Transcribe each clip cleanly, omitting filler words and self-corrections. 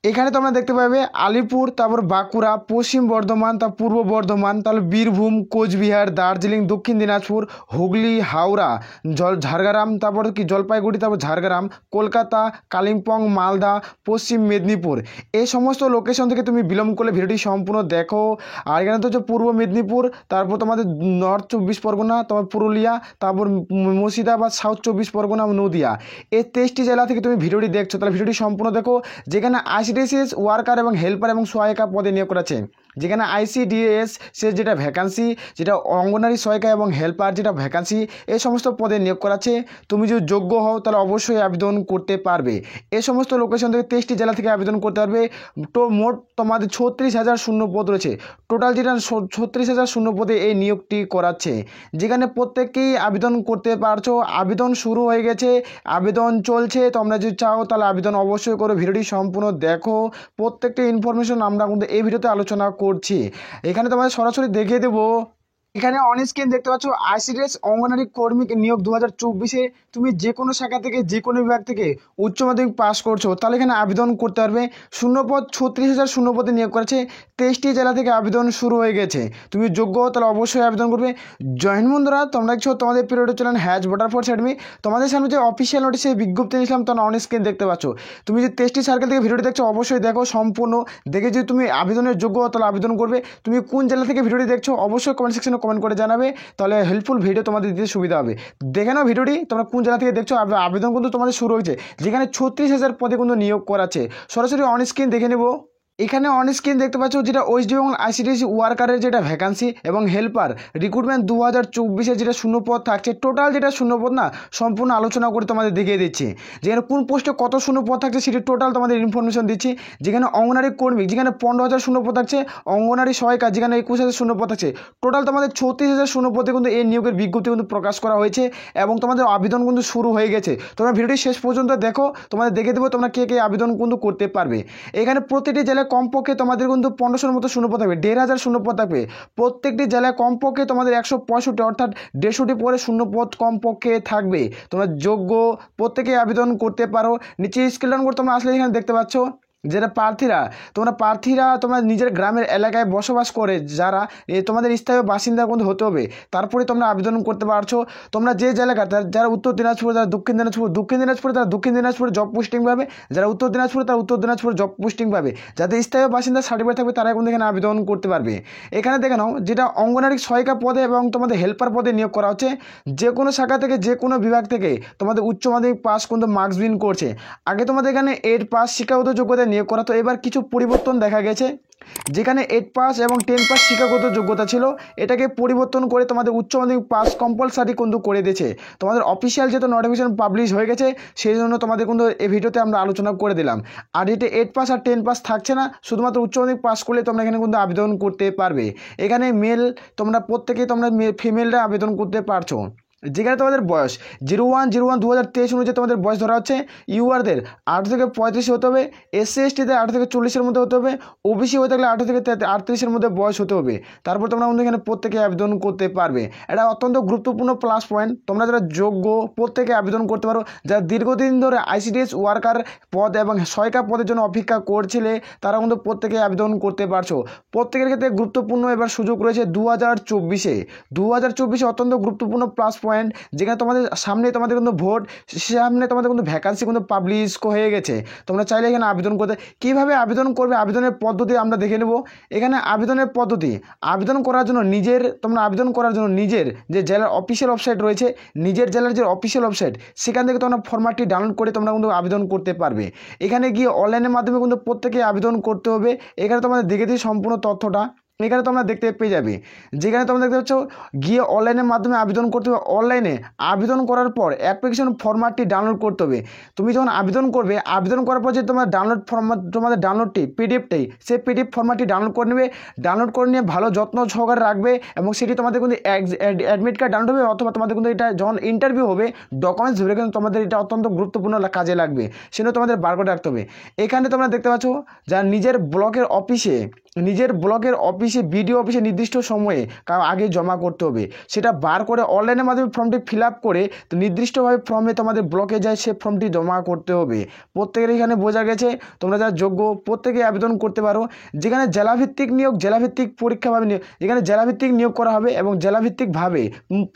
এখানে তোমরা দেখতে পাবে আলিপুর, তারপর বাঁকুড়া, পশ্চিম বর্ধমান, তার পূর্ব বর্ধমান, তাহলে বীরভূম, কোচবিহার, দার্জিলিং, দক্ষিণ দিনাজপুর, হুগলি, হাওড়া, ঝাড়গ্রাম, তারপর কি জলপাইগুড়ি, তারপর ঝাড়গ্রাম, কলকাতা, কালিম্পং, মালদা, পশ্চিম মেদিনীপুর। এই সমস্ত লোকেশন থেকে তুমি বিলম্ব করলে ভিডিওটি সম্পূর্ণ দেখো। আর এখানে তো হচ্ছে পূর্ব মেদিনীপুর, তারপর তোমাদের নর্থ 24 পরগনা, তারপর পুরুলিয়া, তারপর মুর্শিদাবাদ, সাউথ 24 পরগনা, নদিয়া। এই 23টি জেলা থেকে তুমি ভিডিওটি দেখছো, তাহলে ভিডিওটি সম্পূর্ণ দেখো। যেখানে আইসিডিএস ওয়ার্কার এবং হেল্পার এবং সহায়িকা পদে নিয়োগ করেছে, যেখানে আইসিডিএস সে যেটা ভ্যাকান্সি, যেটা অঙ্গনারী সহায়িকা এবং হেল্পার যেটা ভ্যাকান্সি, এই সমস্ত পদে নিয়োগ করাচ্ছে। তুমি যদি যোগ্য হও তাহলে অবশ্যই আবেদন করতে পারবে। এই সমস্ত লোকেশন থেকে 23টি জেলা থেকে আবেদন করতে পারবে। তো মোট তোমাদের 36,000 শূন্য পদ রয়েছে। টোটাল যেটা 36,000 শূন্য পদে এই নিয়োগটি করাচ্ছে, যেখানে প্রত্যেকেই আবেদন করতে পারছো। আবেদন শুরু হয়ে গেছে, আবেদন চলছে। তোমরা যদি চাও তাহলে আবেদন অবশ্যই করো। ভিডিওটি সম্পূর্ণ দেখো, প্রত্যেকটা ইনফরমেশন আমরা কিন্তু এই ভিডিওতে আলোচনা করছি। এখানে তোমাদের সরাসরি দেখিয়ে দেবো। এখানে অন স্ক্রিন দেখতে পাচ্ছ আইসিডিএস অঙ্গনারী কর্মী নিয়োগ 2024-এ। তুমি যে কোনো শাখা থেকে, যে কোনো বিভাগ থেকে উচ্চ মাধ্যমিক পাস করছো তাহলে এখানে আবেদন করতে পারবে। শূন্যপদ 36,000 শূন্যপদে নিয়োগ করেছে। 23টি জেলা থেকে আবেদন শুরু হয়ে গেছে। তুমি যোগ্য হও তাহলে অবশ্যই আবেদন করবে। জয়েন বন্ধুরা, তোমরা দেখছো তোমাদের পিরিয়ডে চলেন হ্যাজ ভোটার ফর অ্যাডমি। তোমাদের সামনে যে অফিসিয়াল নোটিশে বিজ্ঞপ্তি নিয়েছিলাম তোমরা অন স্ক্রিন দেখতে পাচ্ছ। তুমি যে 23টি সার্কেল থেকে ভিডিওটি দেখছো অবশ্যই দেখো সম্পূর্ণ দেখে। যদি তুমি আবেদনের যোগ্য হও তাহলে আবেদন করবে। তুমি কোন জেলা থেকে ভিডিওটি দেখছো অবশ্যই কমেন্ট সেকশনে কমেন্ট করে জানাবে, তাহলে হেল্পফুল ভিডিও তোমাদের দিতে সুবিধা হবে। দেখে নাও ভিডিওটি তোমরা কোন জেলা থেকে দেখছো। আবেদন কিন্তু তোমাদের শুরু হয়েছে, যেখানে 36,000 পদে কিন্তু নিয়োগ করাচ্ছে। সরাসরি অন স্ক্রিন দেখে নেব। এখানে অন স্ক্রিন দেখতে পাচ্ছ যেটা ওয়েস্ট বেঙ্গল আইসিডিএস ওয়ার্কারের যেটা ভ্যাকান্সি এবং হেল্পার রিক্রুটমেন্ট 2024-এ যেটা শূন্যপদ থাকছে। টোটাল যেটা শূন্যপদ না, সম্পূর্ণ আলোচনা করে তোমাদের দেখিয়ে দিচ্ছি। যেখানে কোন পোস্টে কত শূন্যপদ থাকছে সেটি টোটাল তোমাদের ইনফরমেশন দিচ্ছি। যেখানে অঙ্গনারী কর্মী যেখানে 15,000 শূন্যপদ থাকছে, অঙ্গনারী সহায়িকা যেখানে 21,000 শূন্যপদ থাকছে। টোটাল তোমাদের 36,000 শূন্যপদে কিন্তু এই নিয়োগের বিজ্ঞপ্তি কিন্তু প্রকাশ করা হয়েছে এবং তোমাদের আবেদন কিন্তু শুরু হয়ে গেছে। তোমরা ভিডিওটি শেষ পর্যন্ত দেখো, তোমাদের দেখে দেবো তোমরা কে কে আবেদন কিন্তু করতে পারবে। এখানে প্রতিটি জেলায় কমপক্ষে তোমাদের কিন্তু 1500-এর মতো শূন্যপদ থাকবে, 1,500 শূন্যপদ থাকবে। প্রত্যেকটি জেলায় কমপক্ষে তোমাদের 165 অর্থাৎ 150টি পরে শূন্যপদ কমপক্ষে থাকবে। তোমরা যোগ্য, প্রত্যেকেই আবেদন করতে পারো। নিচে স্ক্রিন ডাউন করে তোমরা আসলে এখানে দেখতে পাচ্ছ যেটা প্রার্থীরা তোমরা নিজের গ্রামের এলাকায় বসবাস করে যারা তোমাদের স্থায়ী বাসিন্দা কিন্তু হতে হবে, তারপরে তোমরা আবেদন করতে পারছো। তোমরা যে এলাকায় যারা উত্তর দিনাজপুর, যারা দক্ষিণ দিনাজপুরে তারা দক্ষিণ দিনাজপুরে জব পোস্টিং পাবে, যারা উত্তর দিনাজপুরে তারা উত্তর দিনাজপুরে জব পোস্টিং পাবে। যাদের স্থায়ী বাসিন্দা সার্টিফিকেট থাকবে তারা কিন্তু এখানে আবেদন করতে পারবে। এখানে দেখে নাও যেটা অঙ্গনারী সহায়িকা পদে এবং তোমাদের হেল্পার পদে নিয়োগ করা হচ্ছে। যে কোনো শাখা থেকে, যে কোনো বিভাগ থেকে তোমাদের উচ্চ মাধ্যমিক পাস কিন্তু মার্কস বিন করছে। আগে তোমাদের এখানে 8 পাস শিক্ষাগত যোগ্যতা নিয়োগ করা, তো এবার কিছু পরিবর্তন দেখা গেছে। যেখানে 8 পাস এবং 10 পাস শিক্ষাগত যোগ্যতা ছিল, এটাকে পরিবর্তন করে তোমাদের উচ্চ মাধ্যমিক পাস কম্পালসারি কিন্তু করে দিয়েছে। তোমাদের অফিসিয়াল যেহেতু নোটিফিকেশন পাবলিশ হয়ে গেছে, সেই জন্য তোমাদের কিন্তু এই ভিডিওতে আমরা আলোচনা করে দিলাম। আর এটা 8 পাস আর 10 পাস থাকছে না, শুধুমাত্র উচ্চ মাধ্যমিক পাস করলে তোমরা এখানে কিন্তু আবেদন করতে পারবে। এখানে মেল তোমরা প্রত্যেকেই, তোমরা ফিমেলরা আবেদন করতে পারছো। যেখানে তোমাদের বয়স 01/01/2023 অনুযায়ী তোমাদের বয়স ধরা হচ্ছে। ইউআরদের 18 থেকে 35 হতে হবে, SC/STতে 18 থেকে 40-এর মধ্যে হতে হবে, ওবিসি হয়ে থাকলে 18 থেকে 38-এর মধ্যে বয়স হতে হবে। তারপর তোমরা কিন্তু এখানে প্রত্যেকে আবেদন করতে পারবে। এটা অত্যন্ত গুরুত্বপূর্ণ প্লাস পয়েন্ট। তোমরা যারা যোগ্য প্রত্যেকে আবেদন করতে পারো। যারা দীর্ঘদিন ধরে আইসিডিএস ওয়ার্কার পদ এবং সহায়িকা পদের জন্য অপেক্ষা করছিলে তারা কিন্তু প্রত্যেকে আবেদন করতে পারছো। প্রত্যেকের ক্ষেত্রে গুরুত্বপূর্ণ এবার সুযোগ রয়েছে 2024-এ অত্যন্ত গুরুত্বপূর্ণ প্লাস পয়েন্ট। যেখানে তোমাদের সামনে তোমাদের কিন্তু ভোট, সামনে তোমাদের কিন্তু ভ্যাকান্সি কিন্তু পাবলিশ হয়ে গেছে। তোমরা চাইলে এখানে আবেদন করতে, কীভাবে আবেদন করবে আবেদনের পদ্ধতি আমরা দেখে নেব। এখানে আবেদনের পদ্ধতি, আবেদন করার জন্য নিজের যে জেলার অফিসিয়াল ওয়েবসাইট রয়েছে, নিজের জেলার যে অফিসিয়াল ওয়েবসাইট, সেখান থেকে তোমরা ফরম্যাটটি ডাউনলোড করে তোমরা কিন্তু আবেদন করতে পারবে। এখানে গিয়ে অনলাইনের মাধ্যমে কিন্তু প্রত্যেকে আবেদন করতে হবে। এখানে তোমাদের দেখে দিই সম্পূর্ণ তথ্যটা, এখানে তোমরা দেখতে পেয়ে যাবে। যেখানে তোমরা দেখতে পাচ্ছ গিয়ে অনলাইনের মাধ্যমে আবেদন করতে হবে। অনলাইনে আবেদন করার পর অ্যাপ্লিকেশন ফরম্যাটটি ডাউনলোড করতে হবে। তুমি যখন আবেদন করবে, আবেদন করার পর যে তোমার ডাউনলোড ফরম্যাট, তোমাদের ডাউনলোডটি পিডিএফটাই, সেই পিডিএফ ফরম্যাটটি ডাউনলোড করে নেবে। ডাউনলোড করে নিয়ে ভালো যত্ন সহকারে রাখবে এবং সেটি তোমাদের কিন্তু অ্যাডমিট কার্ড ডাউনলোড হবে, অথবা তোমাদের কিন্তু এটা যখন ইন্টারভিউ হবে ডকুমেন্টস ধরে কিন্তু তোমাদের এটা অত্যন্ত গুরুত্বপূর্ণ কাজে লাগবে, সেটা তোমাদের বার করে রাখতে হবে। এখানে তোমরা দেখতে পাচ্ছ যারা নিজের ব্লকের অফিসে নিজের ব্লকের অফিসে বিডিও অফিসে নির্দিষ্ট সময়ে আগে জমা করতে হবে। সেটা বার করে অনলাইনের মাধ্যমে ফর্মটি ফিল আপ করে তো নির্দিষ্টভাবে ফর্মে তোমাদের ব্লকে যায় সে ফর্মটি জমা করতে হবে। প্রত্যেকের এখানে বোঝা গেছে। তোমরা যারা যোগ্য প্রত্যেকে আবেদন করতে পারো। যেখানে জেলাভিত্তিক নিয়োগ, জেলাভিত্তিক পরীক্ষাভাবে নিয়োগ, যেখানে জেলাভিত্তিক নিয়োগ করা হবে এবং জেলাভিত্তিকভাবে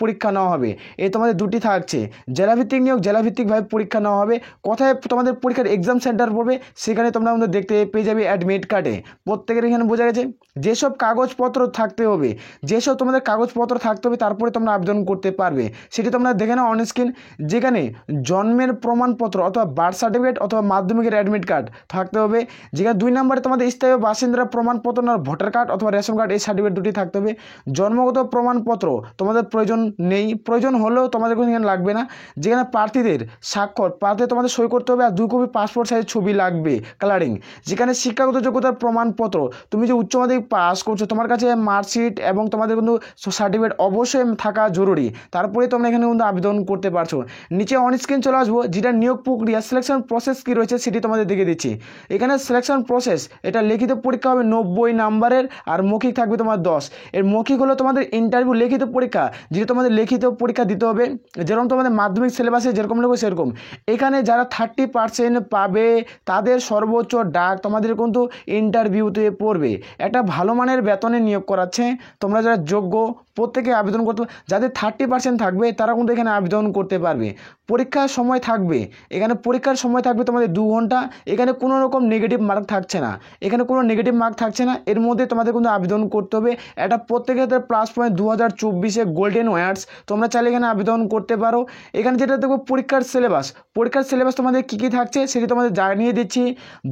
পরীক্ষা নেওয়া হবে। এই তোমাদের দুটি থাকছে, জেলাভিত্তিক নিয়োগ, জেলাভিত্তিকভাবে পরীক্ষা নেওয়া হবে। কোথায় তোমাদের পরীক্ষার এক্সাম সেন্টার পড়বে সেখানে তোমরা আমাদের দেখতে পেয়ে যাবে অ্যাডমিট কার্ডে। প্রত্যেকের এখানে বোঝা গেছে। যেসব কাগজপত্র থাকতে হবে, যেসব তোমাদের কাগজপত্র থাকতে হবে তারপরে তোমরা আবেদন করতে পারবে সেটি তোমরা দেখে নাও অন স্ক্রিন। যেখানে জন্মের প্রমাণপত্র অথবা বার্থ সার্টিফিকেট অথবা মাধ্যমিকের অ্যাডমিট কার্ড থাকতে হবে। যেখানে 2 নম্বরে তোমাদের স্থায়ী বাসিন্দার প্রমাণপত্র না ভোটার কার্ড অথবা রেশন কার্ড, এই সার্টিফিকেট দুটি থাকতে হবে। জন্মগত প্রমাণপত্র তোমাদের প্রয়োজন নেই, প্রয়োজন হলেও তোমাদের এখানে লাগবে না। যেখানে প্রার্থীদের স্বাক্ষর, প্রার্থী তোমাদের সই করতে হবে আর 2 কপি পাসপোর্ট সাইজ ছবি লাগবে কালারিং। যেখানে শিক্ষাগত যোগ্যতার প্রমাণপত্র, তুমি যে উচ্চ মাধ্যমিক পাস করছো তোমার কাছে মার্কশিট এবং তোমাদের কিন্তু সার্টিফিকেট অবশ্যই থাকা জরুরি, তারপরে তোমরা এখানে কিন্তু আবেদন করতে পারছো। নিচে অন স্ক্রিন চলে আসবো, যেটা নিয়োগ প্রক্রিয়া সিলেকশন প্রসেস কী রয়েছে সেটি তোমাদের দেখে দিচ্ছি। এখানে সিলেকশন প্রসেস, এটা লিখিত পরীক্ষা হবে 90 নাম্বারের আর মৌখিক থাকবে তোমার 10। এর মৌখিক হলো তোমাদের ইন্টারভিউ, লিখিত পরীক্ষা, যেটা তোমাদের লিখিত পরীক্ষা দিতে হবে যেরকম তোমাদের মাধ্যমিক সিলেবাসে যেরকম লাগবে সেরকম। এখানে যারা 30% পাবে তাদের সর্বোচ্চ ডাক তোমাদের কিন্তু ইন্টারভিউতে পড়বে। একটা ভালো মানের বেতনে নিয়োগ করাচ্ছে। তোমরা যারা যোগ্য প্রত্যেকে আবেদন করতে, যাদের 30% থাকবে তারা কিন্তু এখানে আবেদন করতে পারবে। পরীক্ষার সময় থাকবে, এখানে পরীক্ষার সময় থাকবে তোমাদের 2 ঘন্টা। এখানে কোনো রকম নেগেটিভ মার্ক থাকছে না, এখানে কোনো নেগেটিভ মার্ক থাকছে না। এর মধ্যে তোমাদের কিন্তু আবেদন করতে হবে। এটা প্রত্যেকের প্লাস পয়েন্ট 2024 গোল্ডেন ওয়ার্ডস, তোমরা চাইলে এখানে আবেদন করতে পারো। এখানে যেটা দেখো পরীক্ষার সিলেবাস, পরীক্ষার সিলেবাস তোমাদের কী কী থাকছে সেটি তোমাদের জানিয়ে দিচ্ছি।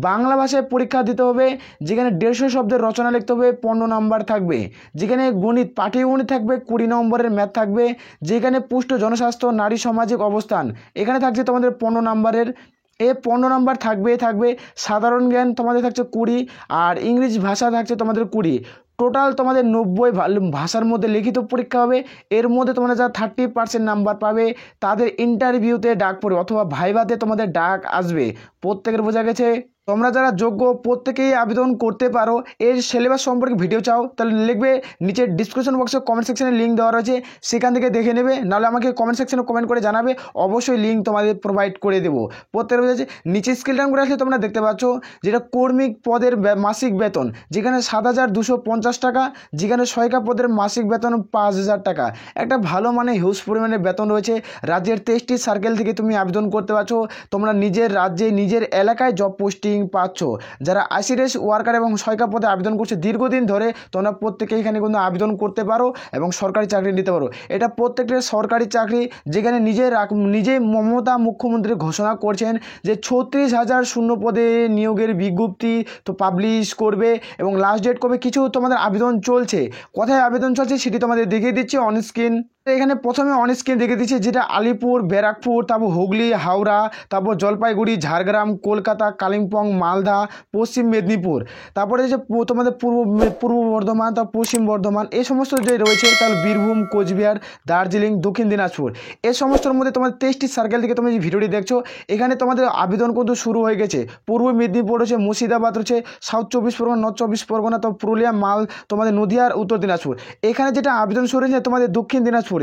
বাংলা ভাষায় পরীক্ষা দিতে হবে, যেখানে 150 শব্দের রচনা লিখতে হবে, 15 নম্বর থাকবে। যেখানে গণিত, পাটিগণিত থাকবে 20 নম্বরের, ম্যাথ থাকবে। যেখানে পুষ্ট জনস্বাস্থ্য, নারী সামাজিক অবস্থান, এখানে থাকছে তোমাদের 15 নম্বরের। 15 নম্বর থাকবে। সাধারণ জ্ঞান তোমাদের থাকছে 20 আর ইংরেজি ভাষা থাকছে তোমাদের 20। টোটাল তোমাদের 90 ভাষার মধ্যে লিখিত পরীক্ষা হবে। এর মধ্যে তোমরা যারা 30% নাম্বার পাবে তাদের ইন্টারভিউতে ডাক পড়বে অথবা ভাইভাতে তোমাদের ডাক আসবে। প্রত্যেকের বোঝা গেছে। তোমরা যারা যোগ্য প্রত্যেকেই আবেদন করতে পারো। এর সিলেবাস সম্পর্কে ভিডিও চাও তাহলে লিখবে নিচে ডিসক্রিপশন বক্সে, কমেন্ট সেকশনে লিঙ্ক দেওয়া রয়েছে, সেখান থেকে দেখে নেবে। নাহলে আমাকে কমেন্ট সেকশনে কমেন্ট করে জানাবে, অবশ্যই লিঙ্ক তোমাদের প্রোভাইড করে দেবো। প্রত্যেকের বোঝা যাচ্ছে। নিচে স্ক্রিন ডাউন করে আসলে তোমরা দেখতে পাচ্ছ যেটা কর্মিক পদের মাসিক বেতন, যেখানে 7,250 টাকা, যেখানে সহায়িকা পদের মাসিক বেতন 5,000 টাকা। একটা ভালো মানে হিউজ পরিমাণে বেতন রয়েছে। রাজ্যের 23টি সার্কেল থেকে তুমি আবেদন করতে পারছো। তোমরা নিজের রাজ্যে নিজের এলাকায় জব পোস্টিং পাচ্ছ। যারা আইসিডিএস ওয়ার্কার এবং সহায়িকা পদে আবেদন করছে দীর্ঘদিন ধরে, তোমরা প্রত্যেকে এখানে কিন্তু আবেদন করতে পারো এবং সরকারি চাকরি নিতে পারো। এটা প্রত্যেকটা সরকারি চাকরি, যেখানে নিজেই মমতা মুখ্যমন্ত্রী ঘোষণা করছেন যে 36,000 শূন্য পদে নিয়োগের বিজ্ঞপ্তি তো পাবলিশ করবে এবং লাস্ট ডেট কবে কিছু তোমাদের আবেদন চলছে। কোথায় আবেদন চলছে সেটি তোমাদের দেখিয়ে দিচ্ছি অন স্ক্রিন। এখানে প্রথমে অন স্ক্রিন দেখে দিচ্ছি, যেটা আলিপুর, ব্যারাকপুর, তারপর হুগলি, হাওড়া, তারপর জলপাইগুড়ি, ঝাড়গ্রাম, কলকাতা, কালিম্পং, মালদা, পশ্চিম মেদিনীপুর, তারপরে যে তোমাদের পূর্ব বর্ধমান, তারপর পশ্চিম বর্ধমান, এই সমস্ত যে রয়েছে, তাহলে বীরভূম, কোচবিহার, দার্জিলিং, দক্ষিণ দিনাজপুর, এই সমস্তর মধ্যে তোমাদের 23টি সার্কেল থেকে তুমি যে ভিডিওটি দেখছো এখানে তোমাদের আবেদন কিন্তু শুরু হয়ে গেছে। পূর্ব মেদিনীপুর রয়েছে, মুর্শিদাবাদ রয়েছে, সাউথ 24 পরগনা, নর্থ 24 পরগনা, তো পুরুলিয়া, মাল তোমাদের নদিয়ার, উত্তর দিনাজপুর। এখানে যেটা আবেদন শুরু হয়েছে তোমাদের দক্ষিণ দিনাজপুরে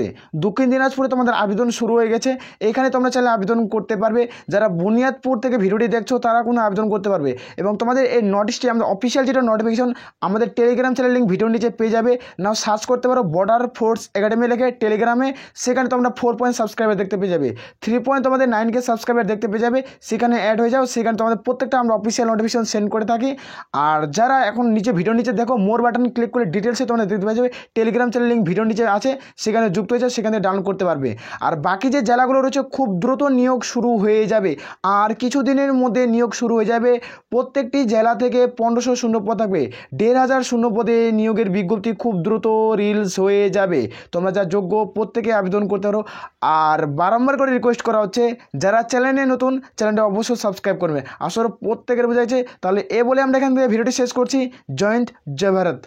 তোমাদের আবেদন শুরু হয়ে গেছে। এখানে তোমরা চাইলে আবেদন করতে পারবে। যারা বুনিয়াদপুর থেকে ভিডিওটি দেখছো তারা কোনো আবেদন করতে পারবে। এবং তোমাদের এই নোটিশটি আমাদের অফিসিয়াল যেটা নোটিফিকেশন আমাদের টেলিগ্রাম চ্যানেল লিঙ্ক ভিডিওর নিচে পেয়ে যাবে। নাও সার্চ করতে পারো বর্ডার ফোর্স একাডেমি লিখে টেলিগ্রামে, সেখানে তোমরা 4 পয়েন্ট সাবস্ক্রাইবার দেখতে পেয়ে যাবে। 3 পয়েন্ট তোমাদের 9K সাবস্ক্রাইবার দেখতে পেয়ে যাবে, সেখানে অ্যাড হয়ে যাও। সেখানে তোমাদের প্রত্যেকটা আমরা অফিসিয়াল নোটিফিকেশন সেন্ড করে থাকি। আর যারা এখন নিচে ভিডিওর নিচে দেখো মোর বাটন ক্লিক করে ডিটেলসে তোমরা দেখতে পেয়ে যাবে টেলিগ্রাম চ্যানেল লিঙ্ক ভিডিওর নিচে আছে, সেখানে যুক্ত হয়ে যাও, সেখানে ডাউনলোড করতে পারবে। আর বাকি যে জেলাগুলো রয়েছে খুব দ্রুত নিয়োগ শুরু হয়ে যাবে, আর কিছুদিনের মধ্যে নিয়োগ শুরু হয়ে যাবে। প্রত্যেকটি জেলা থেকে 1500 শূন্যপদ থাকবে, 1,500 শূন্যপদে নিয়োগের বিজ্ঞপ্তি খুব দ্রুত রিলিজ হয়ে যাবে। তোমরা যা যোগ্য প্রত্যেকে আবেদন করতে পারো। আর বারংবার করে রিকোয়েস্ট করা হচ্ছে যারা চ্যানেলে নতুন, চ্যানেলটা অবশ্যই সাবস্ক্রাইব করবে। আসলে প্রত্যেকের বোঝাইছে। তাহলে এ বলে আমরা এখান থেকে ভিডিওটি শেষ করছি। জয় হিন্দ, জয় ভারত।